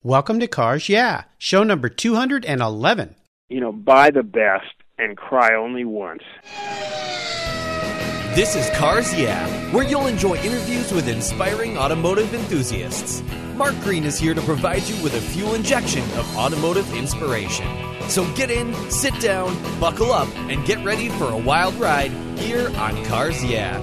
Welcome to Cars Yeah, show number 211. Buy the best and cry only once. This is Cars Yeah, where you'll enjoy interviews with inspiring automotive enthusiasts. Mark Green is here to provide you with a fuel injection of automotive inspiration. So get in, sit down, buckle up, and get ready for a wild ride here on Cars Yeah.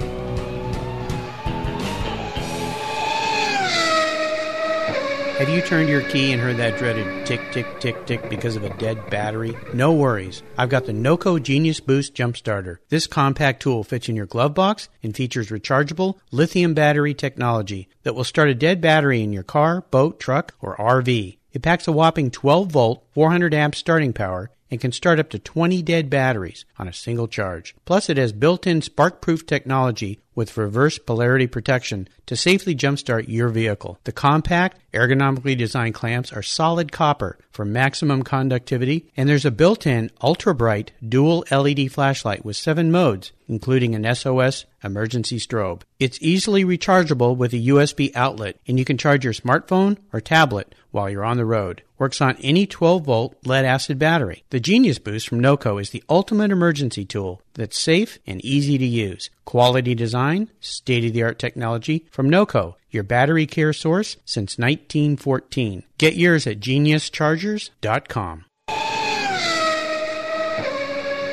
Have you turned your key and heard that dreaded tick, tick, tick, tick because of a dead battery? No worries. I've got the NOCO Genius Boost Jump Starter. This compact tool fits in your glove box and features rechargeable lithium battery technology that will start a dead battery in your car, boat, truck, or RV. It packs a whopping 12-volt, 400-amp starting power and can start up to 20 dead batteries on a single charge. Plus, it has built-in spark-proof technology with reverse polarity protection to safely jumpstart your vehicle. The compact, ergonomically designed clamps are solid copper for maximum conductivity, and there's a built-in ultra-bright dual LED flashlight with 7 modes, including an SOS emergency strobe. It's easily rechargeable with a USB outlet, and you can charge your smartphone or tablet while you're on the road. Works on any 12-volt lead-acid battery. The Genius Boost from NOCO is the ultimate emergency tool that's safe and easy to use. Quality design, state-of-the-art technology from NOCO, your battery care source since 1914. Get yours at geniuschargers.com.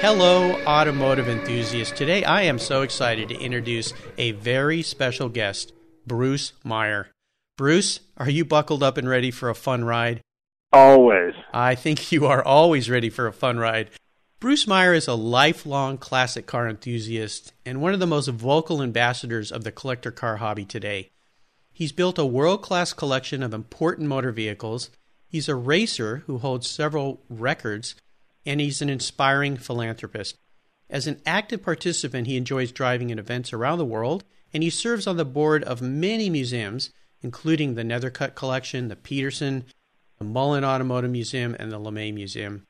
Hello, automotive enthusiasts. Today I am so excited to introduce a very special guest, Bruce Meyer. Bruce, are you buckled up and ready for a fun ride? Always. I think you are always ready for a fun ride. Bruce Meyer is a lifelong classic car enthusiast and one of the most vocal ambassadors of the collector car hobby today. He's built a world-class collection of important motor vehicles. He's a racer who holds several records, and he's an inspiring philanthropist. As an active participant, he enjoys driving in events around the world, and he serves on the board of many museums, including the Nethercutt Collection, the Petersen, the Mullin Automotive Museum, and the LeMay Museum.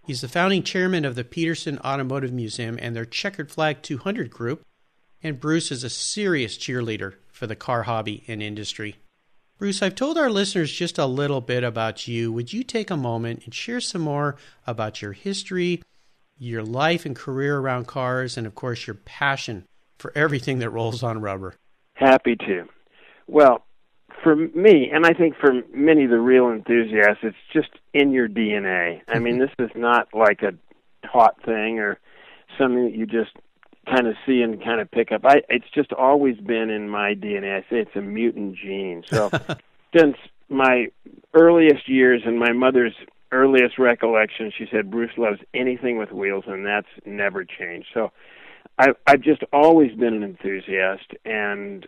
He's the founding chairman of the Petersen Automotive Museum and their Checkered Flag 200 group, and Bruce is a serious cheerleader for the car hobby and industry. Bruce, I've told our listeners just a little bit about you. Would you take a moment and share some more about your history, your life and career around cars, and of course your passion for everything that rolls on rubber? Happy to. Well, for me, and I think for many of the real enthusiasts, it's just in your DNA. I mean, this is not like a taught thing or something that you just kind of see and kind of pick up. It's just always been in my DNA. I say it's a mutant gene. So since my earliest years and my mother's earliest recollection, she said, Bruce loves anything with wheels, and that's never changed. So I've just always been an enthusiast, and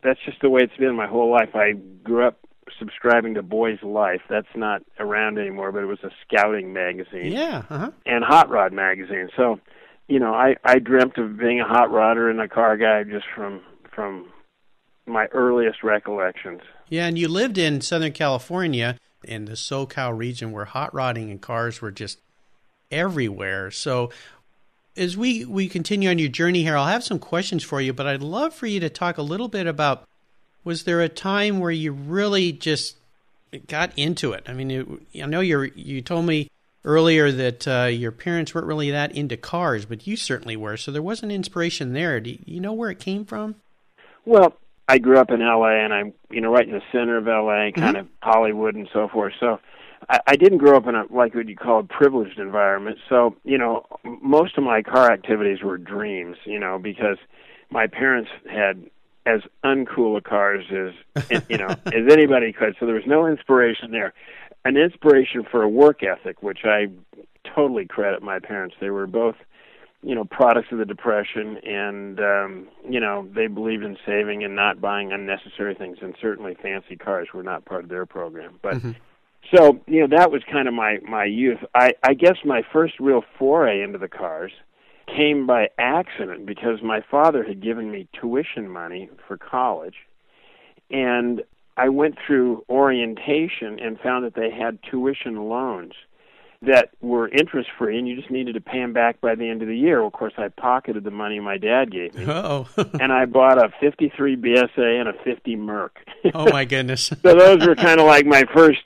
that's just the way it's been my whole life. I grew up subscribing to Boy's Life. That's not around anymore, but it was a scouting magazine. Yeah, and Hot Rod magazine. So, I dreamt of being a hot rodder and a car guy just from my earliest recollections. Yeah, and you lived in Southern California in the SoCal region where hot rodding and cars were just everywhere. So as we continue on your journey here, I'll have some questions for you, but I'd love for you to talk a little bit about, was there a time where you really just got into it? I mean, I know you told me earlier that your parents weren't really that into cars, but you certainly were, so there was an inspiration there. Do you know where it came from? Well, I grew up in L.A., and I'm right in the center of L.A., kind of Hollywood and so forth, so I didn't grow up in what you call a privileged environment. So, most of my car activities were dreams, because my parents had as uncool a cars as, as anybody could. So there was no inspiration there. An inspiration for a work ethic, which I totally credit my parents. They were both, products of the Depression, and, they believed in saving and not buying unnecessary things, and certainly fancy cars were not part of their program. But so, that was kind of my youth. I guess my first real foray into the cars came by accident because my father had given me tuition money for college, and I went through orientation and found that they had tuition loans. that were interest-free, and you just needed to pay them back by the end of the year. Well, of course, I pocketed the money my dad gave me. Uh-oh. And I bought a 53 BSA and a 50 Merc. Oh, my goodness. So those were kind of like my first,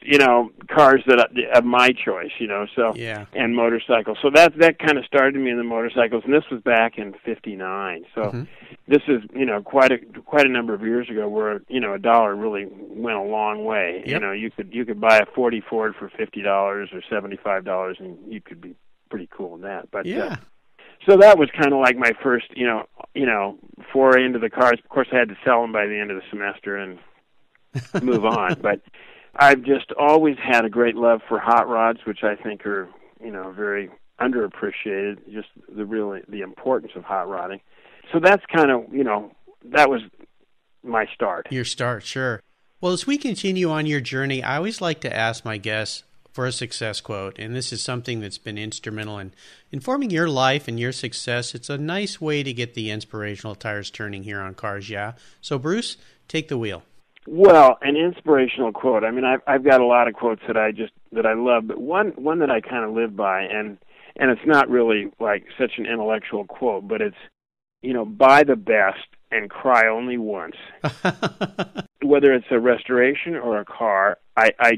cars of my choice, So yeah. And motorcycles. So that kind of started me in the motorcycles, and this was back in '59. So this is, quite a number of years ago, where a dollar really went a long way. Yep. You could buy a 40 Ford for $50 or $75, and you could be pretty cool in that. But yeah. So that was kind of like my first, foray into the cars. Of course, I had to sell them by the end of the semester and move on. But I've just always had a great love for hot rods, which I think are, very underappreciated, just the importance of hot rodding. So that's kind of, that was my start. Your start, sure. Well, as we continue on your journey, I always like to ask my guests for a success quote, and this is something that's been instrumental in informing your life and your success. It's a nice way to get the inspirational tires turning here on Cars Yeah. So, Bruce, take the wheel. Well, an inspirational quote. I mean, I've got a lot of quotes that I love, but one that I kind of live by, and it's not really like such an intellectual quote, but it's, buy the best and cry only once. Whether it's a restoration or a car, I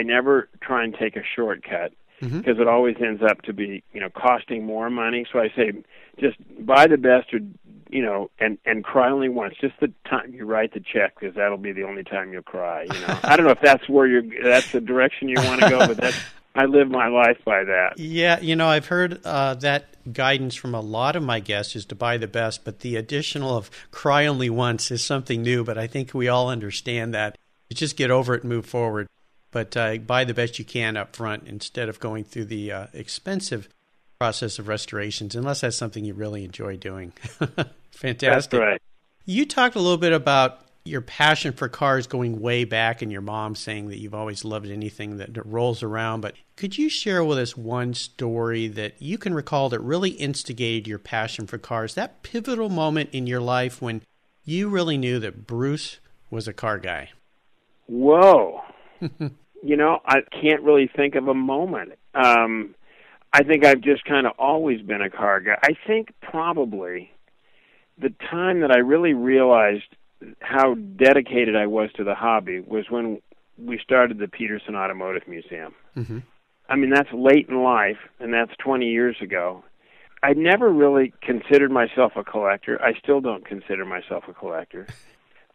never try and take a shortcut, because it always ends up to be, costing more money. So I say, just buy the best, or, and cry only once. Just the time you write the check, because that'll be the only time you'll cry. I don't know if that's that's the direction you want to go, but I live my life by that. Yeah, I've heard that guidance from a lot of my guests is to buy the best, but the additional of cry only once is something new, but I think we all understand that. You just get over it and move forward. But buy the best you can up front instead of going through the expensive process of restorations, unless that's something you really enjoy doing. Fantastic. That's right. You talked a little bit about your passion for cars going way back, and your mom saying that you've always loved anything that rolls around. But could you share with us one story that you can recall that really instigated your passion for cars, that pivotal moment in your life when you really knew that Bruce was a car guy? Whoa. I can't really think of a moment. I think I've just kind of always been a car guy. I think probably the time that I really realized how dedicated I was to the hobby was when we started the Petersen Automotive Museum. Mm-hmm. I mean, that's late in life, and that's 20 years ago. I never really considered myself a collector. I still don't consider myself a collector.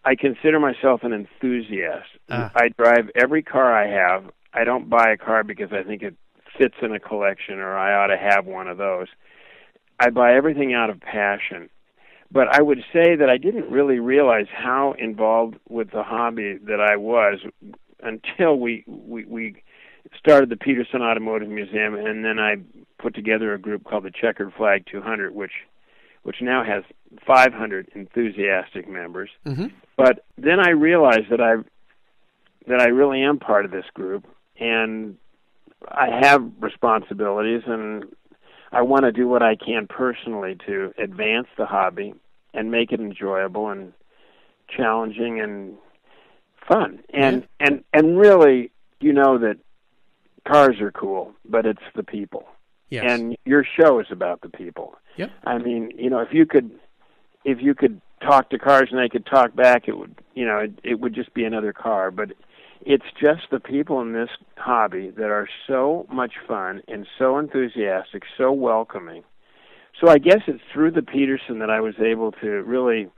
I consider myself an enthusiast. I drive every car I have. I don't buy a car because I think it fits in a collection or I ought to have one of those. I buy everything out of passion. But I would say that I didn't really realize how involved with the hobby that I was until we started the Petersen Automotive Museum, and then I put together a group called the Checkered Flag 200, which now has 500 enthusiastic members. Mm-hmm. But then I realized that I really am part of this group, and I have responsibilities, and I want to do what I can personally to advance the hobby and make it enjoyable and challenging and fun. And really, that cars are cool, but it's the people. Yes. And your show is about the people. Yep. I mean, if you could talk to cars and they could talk back, it would just be another car. But it's just the people in this hobby that are so much fun and so enthusiastic, so welcoming. So I guess it's through the Petersen that I was able to really,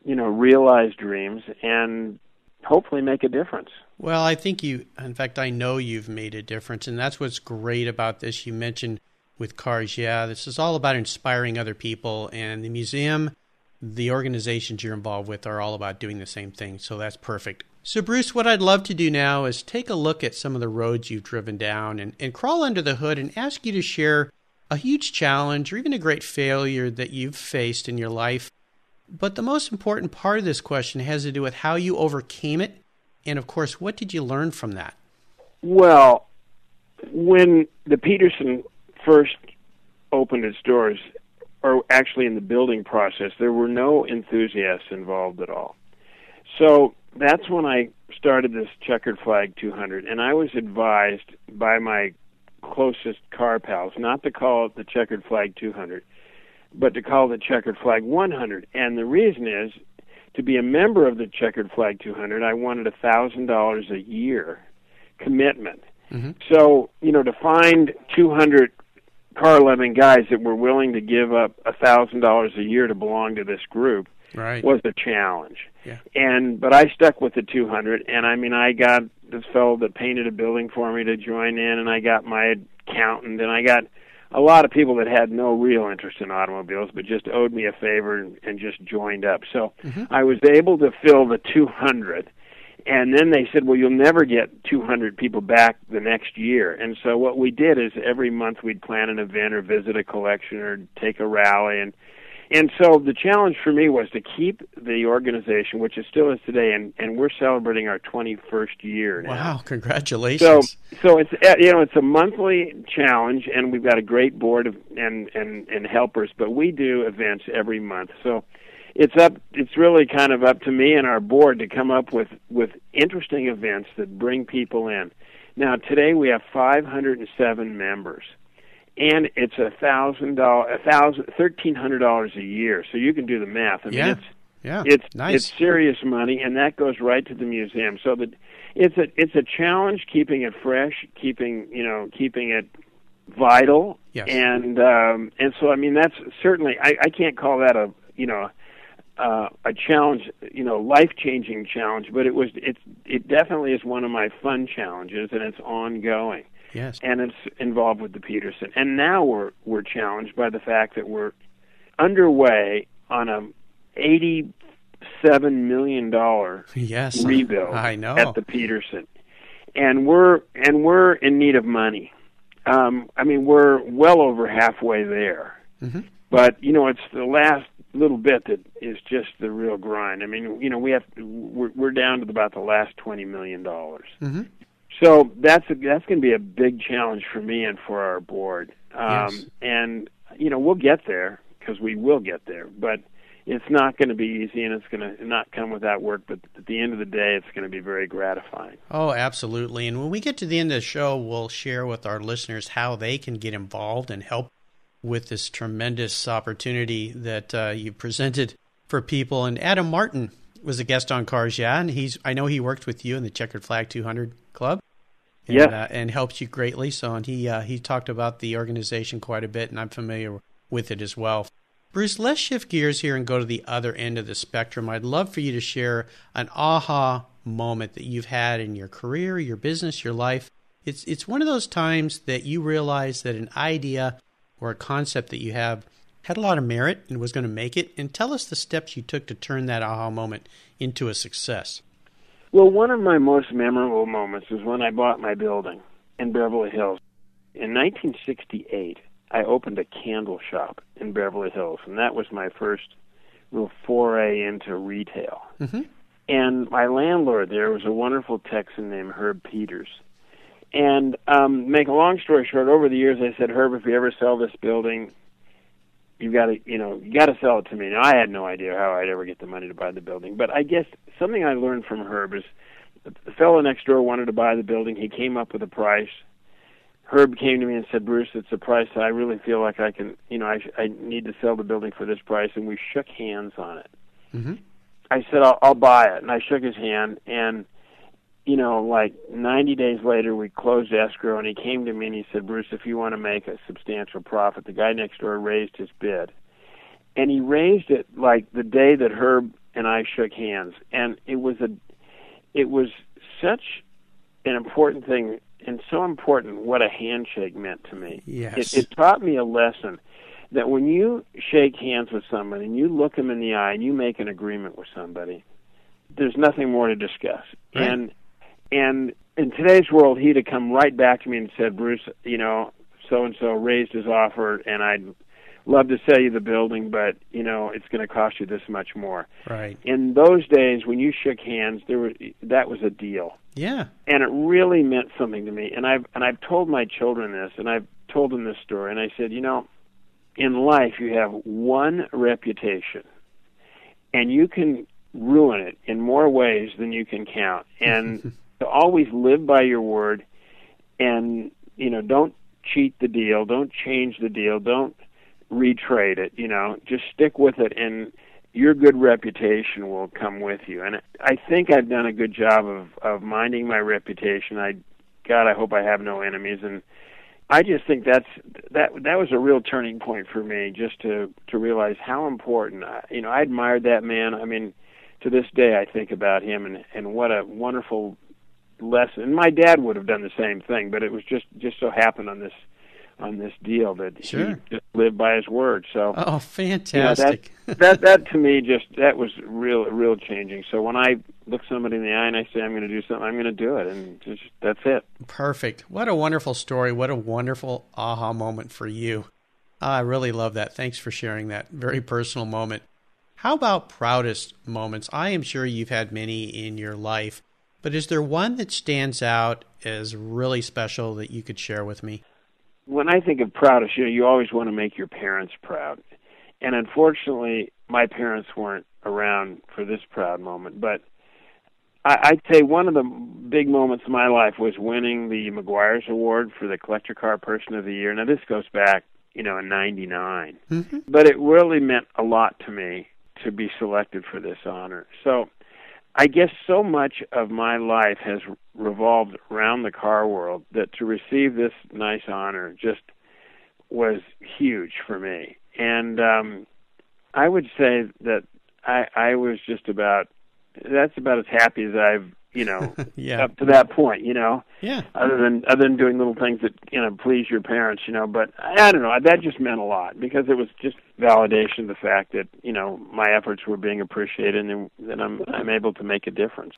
realize dreams and hopefully make a difference. Well, I think in fact, I know you've made a difference, and that's what's great about this. You mentioned with Cars Yeah, this is all about inspiring other people, and the museum, the organizations you're involved with are all about doing the same thing, so that's perfect. So, Bruce, what I'd love to do now is take a look at some of the roads you've driven down and crawl under the hood and ask you to share a huge challenge or even a great failure that you've faced in your life. But the most important part of this question has to do with how you overcame it, and, of course, what did you learn from that? Well, when the Petersen first opened its doors, or actually in the building process, there were no enthusiasts involved at all. So that's when I started this Checkered Flag 200, and I was advised by my closest car pals, not to call it the Checkered Flag 200, but to call it the Checkered Flag 100. And the reason is, to be a member of the Checkered Flag 200, I wanted $1,000 a year commitment. Mm-hmm. So, to find 200 car-loving guys that were willing to give up $1,000 a year to belong to this group was a challenge. Yeah. But I stuck with the 200, and I got this fellow that painted a building for me to join in, and I got my accountant, and I got a lot of people that had no real interest in automobiles, but just owed me a favor and just joined up. So I was able to fill the 200, and then they said, well, you'll never get 200 people back the next year. And so what we did is every month we'd plan an event or visit a collection or take a rally, and so the challenge for me was to keep the organization, which it still is today, and we're celebrating our 21st year now. Wow, congratulations. So it's a monthly challenge, and we've got a great board of and helpers, but we do events every month. So it's really kind of up to me and our board to come up with interesting events that bring people in. Now, today we have 507 members. And it's $1,300 a year, so you can do the math. It's nice. It's serious money, and that goes right to the museum. So that it's a challenge keeping it fresh, keeping it vital, yes. and so that's certainly I can't call that a challenge, life-changing challenge, but it definitely is one of my fun challenges, and it's ongoing. Yes. And it's involved with the Petersen. And now we're challenged by the fact that we're underway on a $87 million rebuild at the Petersen. And we're in need of money. We're well over halfway there. Mm-hmm. But it's the last little bit that is just the real grind. We're down to about the last $20 million. Mm-hmm. So that's going to be a big challenge for me and for our board. Yes. And we'll get there, because we will get there. But it's not going to be easy, and it's going to not come without work. But at the end of the day, it's going to be very gratifying. Oh, absolutely. And when we get to the end of the show, we'll share with our listeners how they can get involved and help with this tremendous opportunity that you presented for people. And Adam Martin was a guest on Cars Yeah, and I know he worked with you in the Checkered Flag 200 Club. And helped you greatly. So, and he talked about the organization quite a bit, and I'm familiar with it as well. Bruce, let's shift gears here and go to the other end of the spectrum. I'd love for you to share an aha moment that you've had in your career, your business, your life. It's one of those times that you realize that an idea or a concept that you have had a lot of merit and was going to make it. And tell us the steps you took to turn that aha moment into a success. Well, one of my most memorable moments was when I bought my building in Beverly Hills. In 1968, I opened a candle shop in Beverly Hills, and that was my first real foray into retail. Mm-hmm. And my landlord there was a wonderful Texan named Herb Peters. And make a long story short, over the years I said, Herb, if you ever sell this building, you got to sell it to me. Now, I had no idea how I'd ever get the money to buy the building, but I guess something I learned from Herb is the fellow next door wanted to buy the building. He came up with a price. Herb came to me and said, Bruce, it's a price I really feel like I can, I need to sell the building for this price, and we shook hands on it. Mm-hmm. I said, I'll buy it, and I shook his hand, and, like 90 days later, we closed escrow, and he came to me and he said, Bruce, if you want to make a substantial profit, the guy next door raised his bid. And he raised it like the day that Herb and I shook hands. And it was such an important thing, and so important what a handshake meant to me. Yes. It taught me a lesson that when you shake hands with somebody and you look them in the eye and you make an agreement with somebody, there's nothing more to discuss. Right. And in today's world, he'd have come right back to me and said, Bruce, so-and-so raised his offer, and I'd love to sell you the building, but, it's going to cost you this much more. Right. In those days, when you shook hands, that was a deal. Yeah. And it really meant something to me. And I've told my children this, and I've told them this story, and I said, in life you have one reputation, and you can ruin it in more ways than you can count. And to always live by your word, and don't cheat the deal. Don't change the deal. Don't retrade it. Just stick with it, and your good reputation will come with you. And I think I've done a good job of minding my reputation. God, I hope I have no enemies. And I just think that was a real turning point for me, just to realize how important. I admired that man. I mean, to this day, I think about him and what a wonderful lesson. And my dad would have done the same thing, but it was just so happened on this deal that Sure. he just lived by his word. So, Oh, fantastic. that to me that was real changing. So when I look somebody in the eye and I say I'm going to do something, I'm going to do it, and that's it. Perfect. What a wonderful story. What a wonderful aha moment for you. I really love that. Thanks for sharing that very personal moment. How about proudest moments? I am sure you've had many in your life, but is there one that stands out as really special that you could share with me? When I think of proudest, you always want to make your parents proud. And unfortunately, my parents weren't around for this proud moment. But I'd say one of the big moments of my life was winning the McGuire's Award for the Collector Car Person of the Year. Now, this goes back, in 99. Mm-hmm. But it really meant a lot to me to be selected for this honor. So I guess so much of my life has revolved around the car world that to receive this nice honor just was huge for me. And I would say that I was that's about as happy as I've, Yeah. up to that point, Yeah. other than doing little things that, please your parents, but I don't know, that just meant a lot because it was just validation of the fact that, my efforts were being appreciated and that I'm able to make a difference.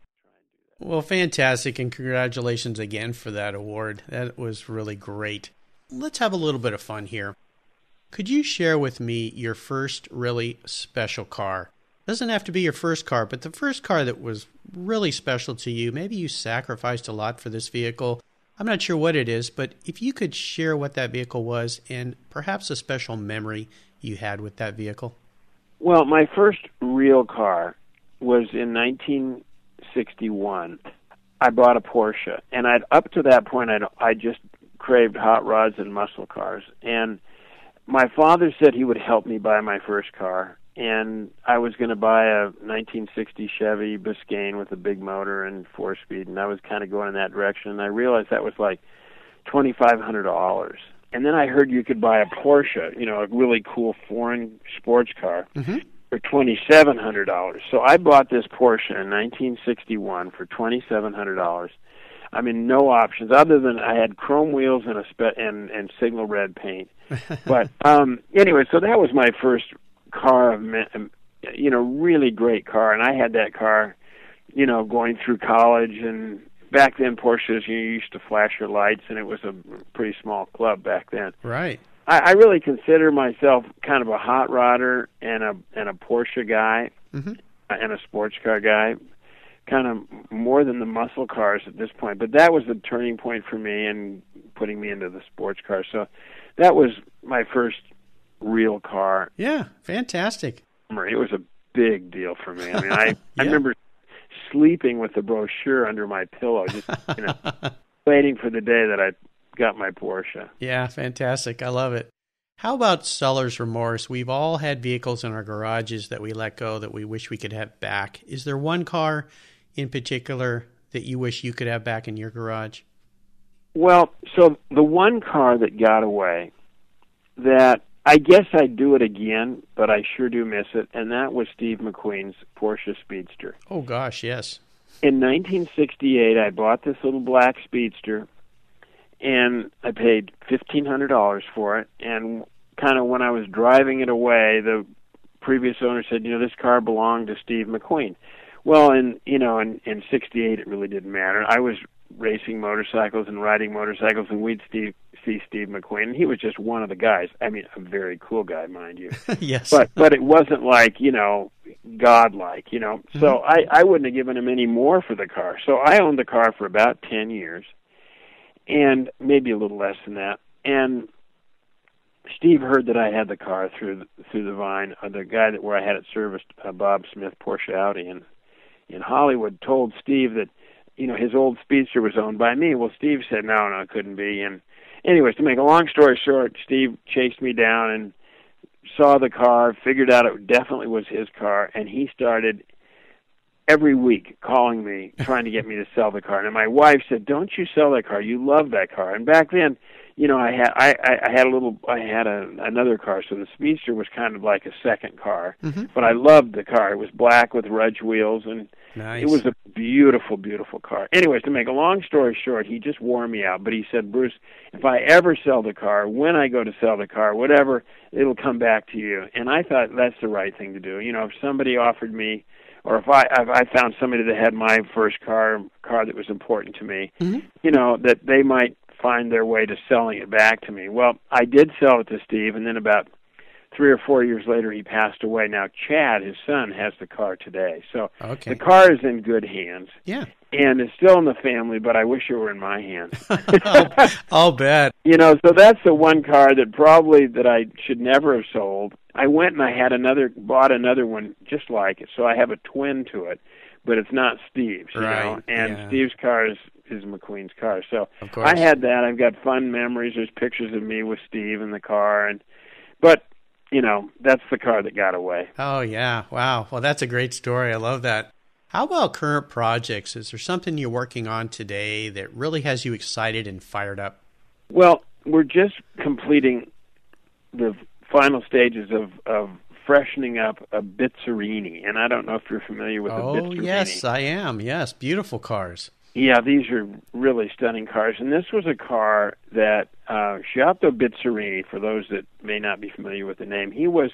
Well, fantastic, and congratulations again for that award. That was really great. Let's have a little bit of fun here. Could you share with me your first really special car? Doesn't have to be your first car, but the first car that was really special to you. Maybe you sacrificed a lot for this vehicle. I'm not sure what it is, but if you could share what that vehicle was and perhaps a special memory you had with that vehicle. Well, my first real car was in 1961. I bought a Porsche, and up to that point I just craved hot rods and muscle cars. And my father said he would help me buy my first car, and I was going to buy a 1960 Chevy Biscayne with a big motor and 4-speed, and I was kind of going in that direction. And I realized that was like $2,500. And then I heard you could buy a Porsche, a really cool foreign sports car, Mm-hmm. for $2,700. So I bought this Porsche in 1961 for $2,700. I mean, no options other than I had chrome wheels and and signal red paint. But anyway, so that was my first car, really great car, and I had that car, going through college. And back then, Porsches, you used to flash your lights, and it was a pretty small club back then. Right. I really consider myself kind of a hot rodder and a Porsche guy, Mm-hmm. and a sports car guy, kind of more than the muscle cars at this point. But that was the turning point for me and putting me into the sports car. So that was my first real car. Yeah, fantastic. It was a big deal for me. I mean, I Yeah. remember sleeping with the brochure under my pillow, just waiting for the day that I got my Porsche. Yeah, fantastic. I love it. How about seller's remorse? We've all had vehicles in our garages that we let go that we wish we could have back. Is there one car in particular that you wish you could have back in your garage? Well, so the one car that got away that I guess I'd do it again, but I sure do miss it, and that was Steve McQueen's Porsche Speedster. Oh, gosh, yes. In 1968, I bought this little black Speedster, and I paid $1,500 for it, and kind of when I was driving it away, the previous owner said, this car belonged to Steve McQueen. Well, in 68, it really didn't matter. I was racing motorcycles and riding motorcycles, and we'd see Steve McQueen, and he was just one of the guys. I mean, a very cool guy, mind you. Yes. But it wasn't like, godlike, Mm-hmm. So I wouldn't have given him any more for the car. So I owned the car for about 10 years, and maybe a little less than that. And Steve heard that I had the car through the Vine. The guy where I had it serviced, Bob Smith Porsche Audi in Hollywood, told Steve that his old Speedster was owned by me. Well, Steve said no, it couldn't be, and anyways, to make a long story short, Steve chased me down and saw the car, figured out it definitely was his car, and he started every week calling me, trying to get me to sell the car. And my wife said, "Don't you sell that car? You love that car." And back then, you know, I had another car, so the Speedster was kind of like a second car. Mm-hmm. But I loved the car. It was black with Rudge wheels, and Nice. it was a beautiful, beautiful car. Anyways, to make a long story short, he just wore me out. But he said, "Bruce, if I ever sell the car, when I go to sell the car, whatever, it'll come back to you." And I thought that's the right thing to do. You know, if somebody offered me, or if I found somebody that had my first car that was important to me, Mm-hmm. you know, that they might find their way to selling it back to me. Well, I did sell it to Steve, and then about 3 or 4 years later, he passed away. Now, Chad, his son, has the car today. So Okay. the car is in good hands. Yeah. And it's still in the family, but I wish it were in my hands. I'll bet. You know, so that's the one car that I should never have sold. I went and bought another one just like it. So I have a twin to it, but it's not Steve's, you Right, know. And yeah. Steve's car is McQueen's car. So Of course. I had that. I've got fun memories. There's pictures of me with Steve in the car, but you know, that's the car that got away. Oh, yeah. Wow. Well, that's a great story. I love that. How about current projects? Is there something you're working on today that really has you excited and fired up? Well, we're just completing the final stages of freshening up a Bizzarini, and I don't know if you're familiar with the Bizzarini. Oh, yes, I am. Yes, beautiful cars. Yeah, these are really stunning cars, and this was a car that Giotto Bizzarini, for those that may not be familiar with the name, he was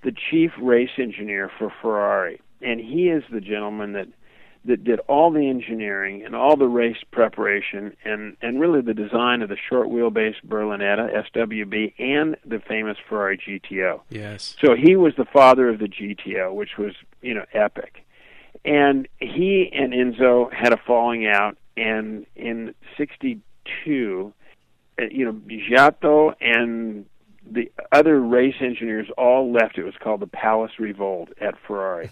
the chief race engineer for Ferrari, and he is the gentleman that did all the engineering and all the race preparation and really the design of the short wheelbase Berlinetta SWB and the famous Ferrari GTO. Yes. So he was the father of the GTO, which was, you know, epic. And he and Enzo had a falling out, and in '62, you know, Giotto and the other race engineers all left. It was called the Palace Revolt at Ferrari.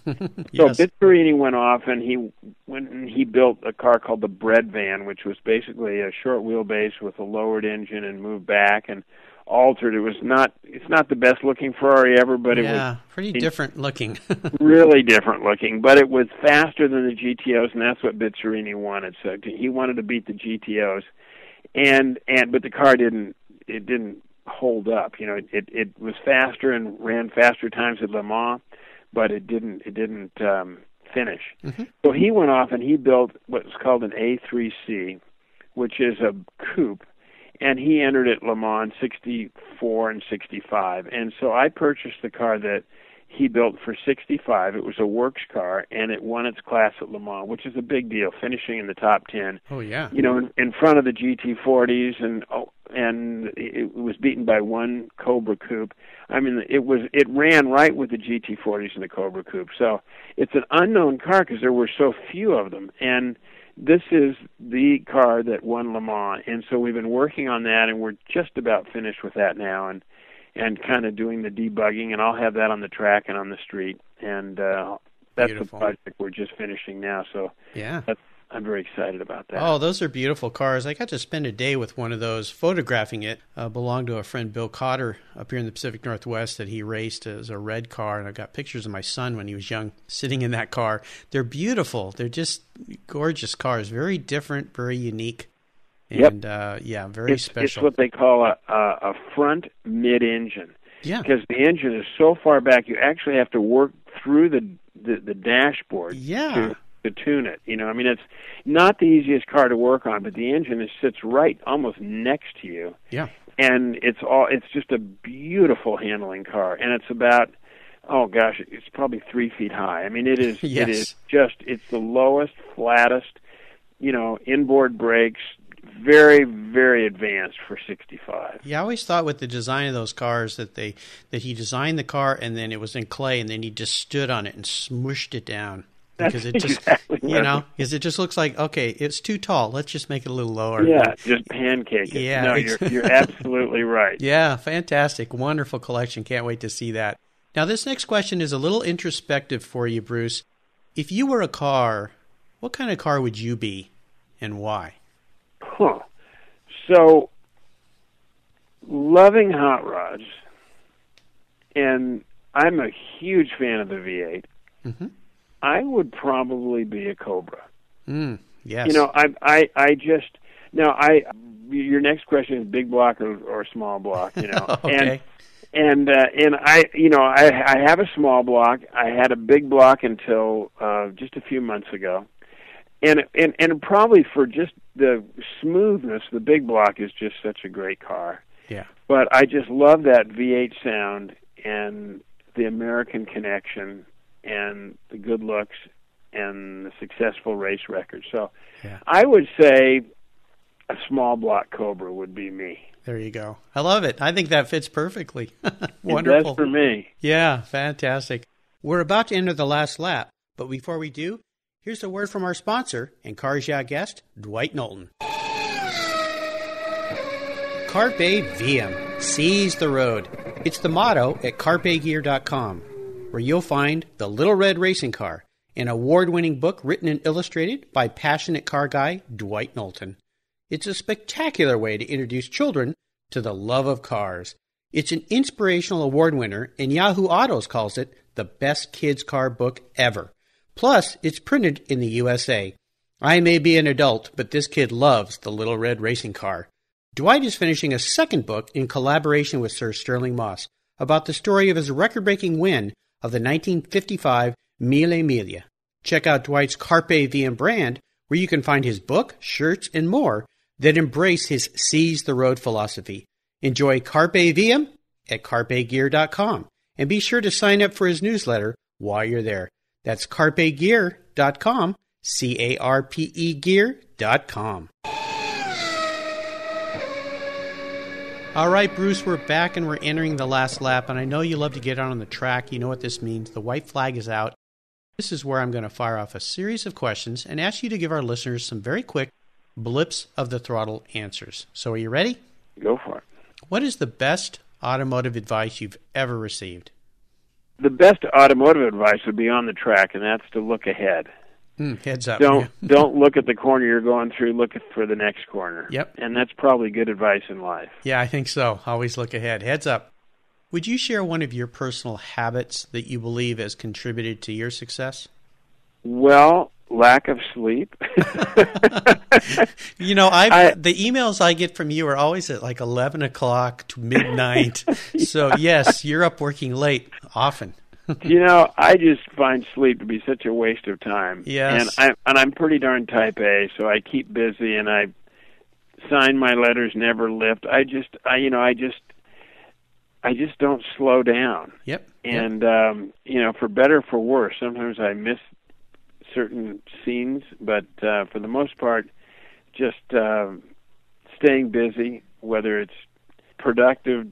Yes. So Bizzarini went off, and he built a car called the Bread Van, which was basically a short wheelbase with a lowered engine and moved back and altered. It's not the best looking Ferrari ever, but it was pretty different looking. really different looking, but it was faster than the GTOs, and that's what Bizzarini wanted. So he wanted to beat the GTOs, but the car didn't hold up. You know, it was faster and ran faster times at Le Mans, but it didn't finish. Mm-hmm. So he went off and he built what's called an A3C, which is a coupe, and he entered at Le Mans 64 and 65. And so I purchased the car that he built for 65. It was a works car, and it won its class at Le Mans, which is a big deal, finishing in the top 10. Oh, yeah. You know, in front of the GT40s, and it was beaten by one Cobra Coupe. I mean, it ran right with the GT40s and the Cobra Coupe. So it's an unknown car because there were so few of them, and this is the car that won Le Mans. And so we've been working on that, and we're just about finished with that now, and kind of doing the debugging, and I'll have that on the track and on the street, and that's Beautiful. the project we're just finishing now. So Yeah. I'm very excited about that. Oh, those are beautiful cars. I got to spend a day with one of those, photographing it. Belonged to a friend, Bill Cotter, up here in the Pacific Northwest, that he raced as a red car, and I've got pictures of my son when he was young sitting in that car. They're beautiful. They're just gorgeous cars, very different, very unique, and very special. It's what they call a front mid-engine. Yeah. Because the engine is so far back, you actually have to work through the dashboard to tune it. You know, I mean, it's not the easiest car to work on, but the engine sits right almost next to you. Yeah. And it's just a beautiful handling car, and it's about, it's probably 3 feet high. I mean, it is. Yes. It's the lowest, flattest, you know, inboard brakes, very, very advanced for 65. Yeah, I always thought with the design of those cars that he designed the car and then it was in clay and then he just stood on it and smushed it down. Because it just, exactly because it just looks like, okay, it's too tall. Let's just make it a little lower. Yeah, just pancake it. Yeah. No, you're absolutely right. Yeah, fantastic. Wonderful collection. Can't wait to see that. Now, this next question is a little introspective for you, Bruce. If you were a car, what kind of car would you be and why? Huh. So loving hot rods, and I'm a huge fan of the V8. Mm-hmm. I would probably be a Cobra. Yes. You know, I just now your next question is big block or small block. You know, Okay. and I have a small block. I had a big block until just a few months ago, and probably for just the smoothness, the big block is just such a great car. Yeah. But I just love that V8 sound and the American connection and the good looks and the successful race record. So Yeah. I would say a small block Cobra would be me. There you go. I love it. I think that fits perfectly. Wonderful. That's for me. Yeah, fantastic. We're about to enter the last lap, but before we do, here's a word from our sponsor and Cars Yeah guest, Dwight Knowlton. Carpe Diem, seize the road. It's the motto at carpegear.com, where you'll find The Little Red Racing Car, an award-winning book written and illustrated by passionate car guy Dwight Knowlton. It's a spectacular way to introduce children to the love of cars. It's an inspirational award winner, and Yahoo Autos calls it the best kids' car book ever. Plus, it's printed in the USA. I may be an adult, but this kid loves The Little Red Racing Car. Dwight is finishing a second book in collaboration with Sir Sterling Moss about the story of his record-breaking win of the 1955 Mille Miglia. Check out Dwight's Carpe Diem brand, where you can find his book, shirts, and more that embrace his Seize the Road philosophy. Enjoy Carpe Diem at carpegear.com, and be sure to sign up for his newsletter while you're there. That's carpegear.com, C-A-R-P-E gear.com. All right, Bruce, we're back and we're entering the last lap, and I know you love to get out on the track. You know what this means. The white flag is out. This is where I'm going to fire off a series of questions and ask you to give our listeners some very quick blips of the throttle answers. So are you ready? Go for it. What is the best automotive advice you've ever received? The best automotive advice would be on the track, and that's to look ahead. Heads up. Don't look at the corner you're going through. Look for the next corner. Yep. And that's probably good advice in life. Yeah, I think so. Always look ahead. Heads up. Would you share one of your personal habits that you believe has contributed to your success? Well, lack of sleep. You know, the emails I get from you are always at like 11 o'clock to midnight. So, yes, you're up working late often. You know, I just find sleep to be such a waste of time. Yes. And I'm pretty darn type A, so I keep busy and I sign my letters, never lift. I just don't slow down. Yep. And for better or for worse, sometimes I miss certain scenes, but for the most part, just staying busy, whether it's productive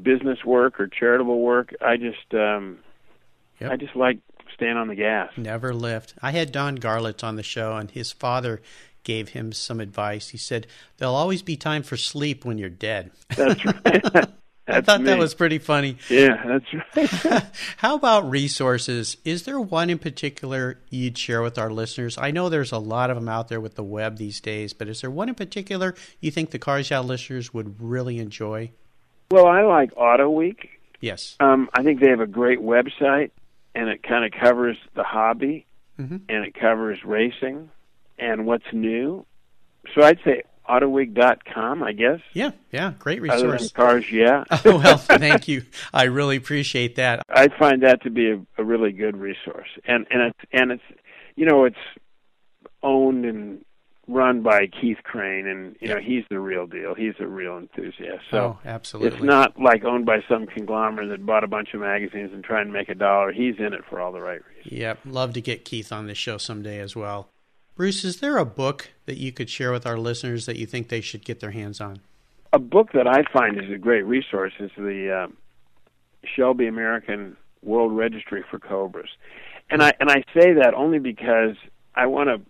business work or charitable work. I just like staying on the gas. Never lift. I had Don Garlitz on the show, and his father gave him some advice. He said, there'll always be time for sleep when you're dead. That's right. I thought that was pretty funny. Yeah, that's right. How about resources? Is there one in particular you'd share with our listeners? I know there's a lot of them out there with the web these days, but is there one in particular you think the Cars Yeah listeners would really enjoy? Well, I like Auto Week. Yes. I think they have a great website, and it kind of covers the hobby, Mm-hmm. and it covers racing and what's new. So I'd say autoweek.com, I guess. Yeah, great Other than resource. Cars Yeah. Oh, well, thank you. I really appreciate that. I find that to be a really good resource, and it's it's owned and run by Keith Crane, and he's the real deal. He's a real enthusiast. So absolutely. It's not like owned by some conglomerate that bought a bunch of magazines and trying to make $1. He's in it for all the right reasons. Yep, love to get Keith on this show someday as well. Bruce, is there a book that you could share with our listeners that you think they should get their hands on? A book that I find is a great resource is the Shelby American World Registry for Cobras. And I say that only because I want to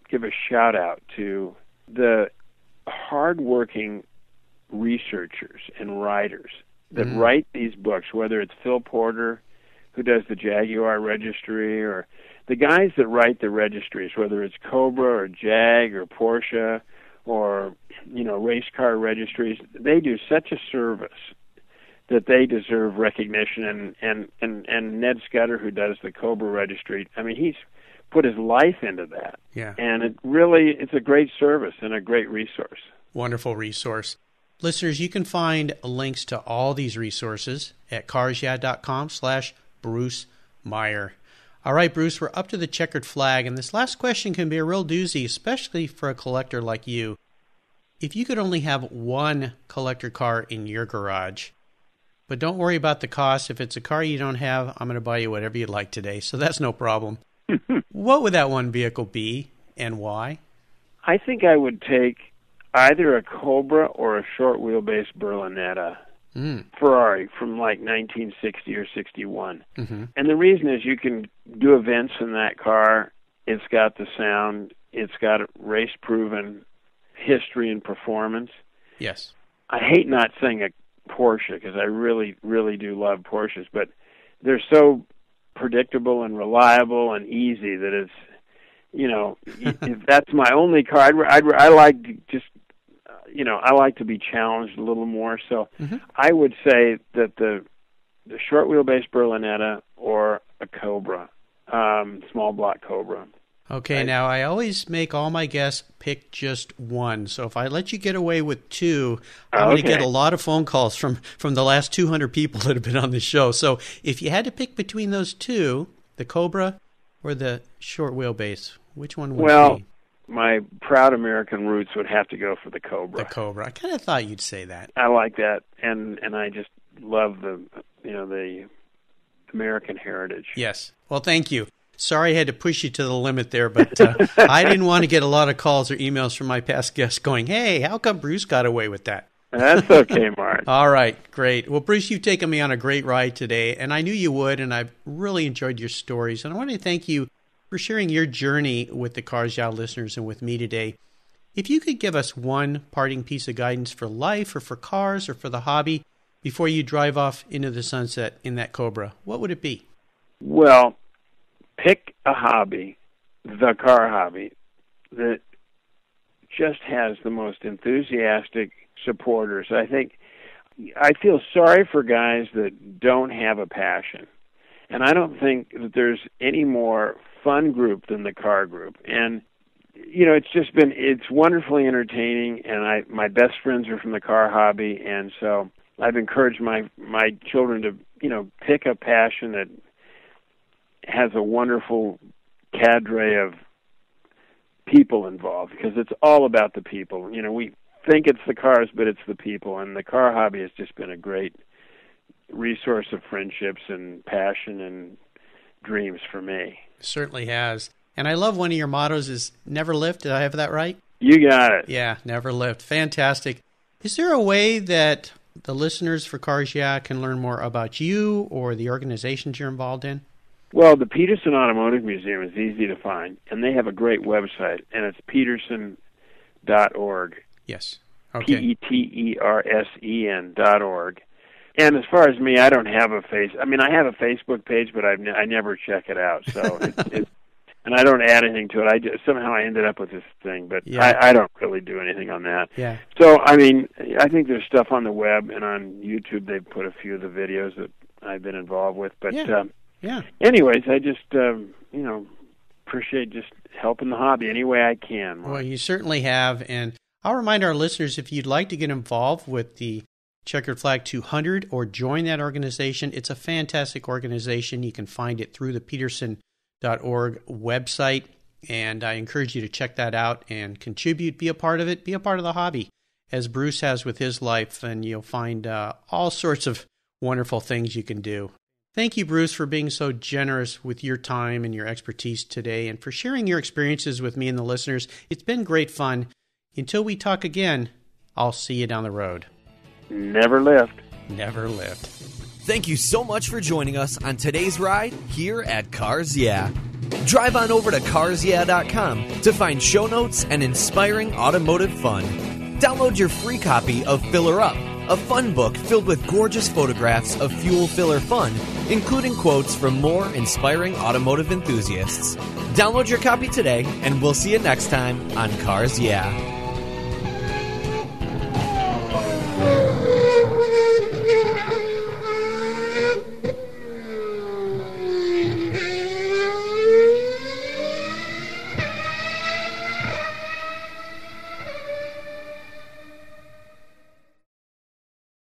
give a shout out to the hardworking researchers and writers that write these books, whether it's Phil Porter, who does the Jaguar registry, or the guys that write the registries, whether it's Cobra or Jag or Porsche or race car registries. They do such a service that they deserve recognition. And Ned Scudder, who does the Cobra Registry, I mean, he's put his life into that. Yeah. And it's a great service and a great resource. Wonderful resource. Listeners, you can find links to all these resources at carsyeah.com/Bruce Meyer. All right, Bruce, we're up to the checkered flag, and this last question can be a real doozy, especially for a collector like you. If you could only have one collector car in your garage, but don't worry about the cost. If it's a car you don't have, I'm going to buy you whatever you'd like today, so that's no problem. What would that one vehicle be, and why? I think I would take either a Cobra or a short wheelbase Berlinetta Ferrari from like 1960 or 61. Mm-hmm. And the reason is you can do events in that car. It's got the sound. It's got a race-proven history and performance. Yes. I hate not saying a Porsche because I really, really do love Porsches, but they're so predictable and reliable and easy that it's, if that's my only car, I like to just, I like to be challenged a little more. So I would say that the short wheelbase Berlinetta or a Cobra, small block Cobra. Okay, now I always make all my guests pick just one. So if I let you get away with two, I'm going to get a lot of phone calls from the last 200 people that have been on the show. So if you had to pick between those two, the Cobra or the short wheelbase, which one would it be? My proud American roots would have to go for the Cobra. The Cobra. I kind of thought you'd say that. I like that, and I just love the American heritage. Yes. Well, thank you. Sorry I had to push you to the limit there, but I didn't want to get a lot of calls or emails from my past guests going, hey, how come Bruce got away with that? That's okay, Mark. All right, great. Well, Bruce, you've taken me on a great ride today, and I knew you would, and I've really enjoyed your stories. And I want to thank you for sharing your journey with the Cars Yeah listeners and with me today. If you could give us one parting piece of guidance for life or for cars or for the hobby before you drive off into the sunset in that Cobra, what would it be? Well, pick a hobby, the car hobby, that just has the most enthusiastic supporters. I feel sorry for guys that don't have a passion. And I don't think that there's any more fun group than the car group. And, it's wonderfully entertaining, and my best friends are from the car hobby, and so I've encouraged my children to, pick a passion that has a wonderful cadre of people involved, because it's all about the people. We think it's the cars, but it's the people, and the car hobby has just been a great resource of friendships and passion and dreams for me. It certainly has. And I love one of your mottos is never lift. Did I have that right? You got it. Yeah, never lift. Fantastic. Is there a way that the listeners for Cars Yeah can learn more about you or the organizations you're involved in? Well, the Petersen Automotive Museum is easy to find, and they have a great website, and it's petersen.org. Yes. Okay. Petersen.org. And as far as me, I don't have a I have a Facebook page, but I never check it out. So and I don't add anything to it. Somehow I ended up with this thing, but yeah. I don't really do anything on that. Yeah. So, I think there's stuff on the web, and on YouTube they've put a few of the videos that I've been involved with. But anyways, I just, appreciate just helping the hobby any way I can, Mark. Well, you certainly have, and I'll remind our listeners, if you'd like to get involved with the Checkered Flag 200 or join that organization, it's a fantastic organization. You can find it through the Petersen.org website, and I encourage you to check that out and contribute, be a part of it, be a part of the hobby, as Bruce has with his life, and you'll find all sorts of wonderful things you can do. Thank you, Bruce, for being so generous with your time and your expertise today, and for sharing your experiences with me and the listeners. It's been great fun. Until we talk again, I'll see you down the road. Never lift. Never lift. Thank you so much for joining us on today's ride here at Cars Yeah. Drive on over to carsyeah.com to find show notes and inspiring automotive fun. Download your free copy of Filler Up, a fun book filled with gorgeous photographs of fuel filler fun, including quotes from more inspiring automotive enthusiasts. Download your copy today, and we'll see you next time on Cars Yeah.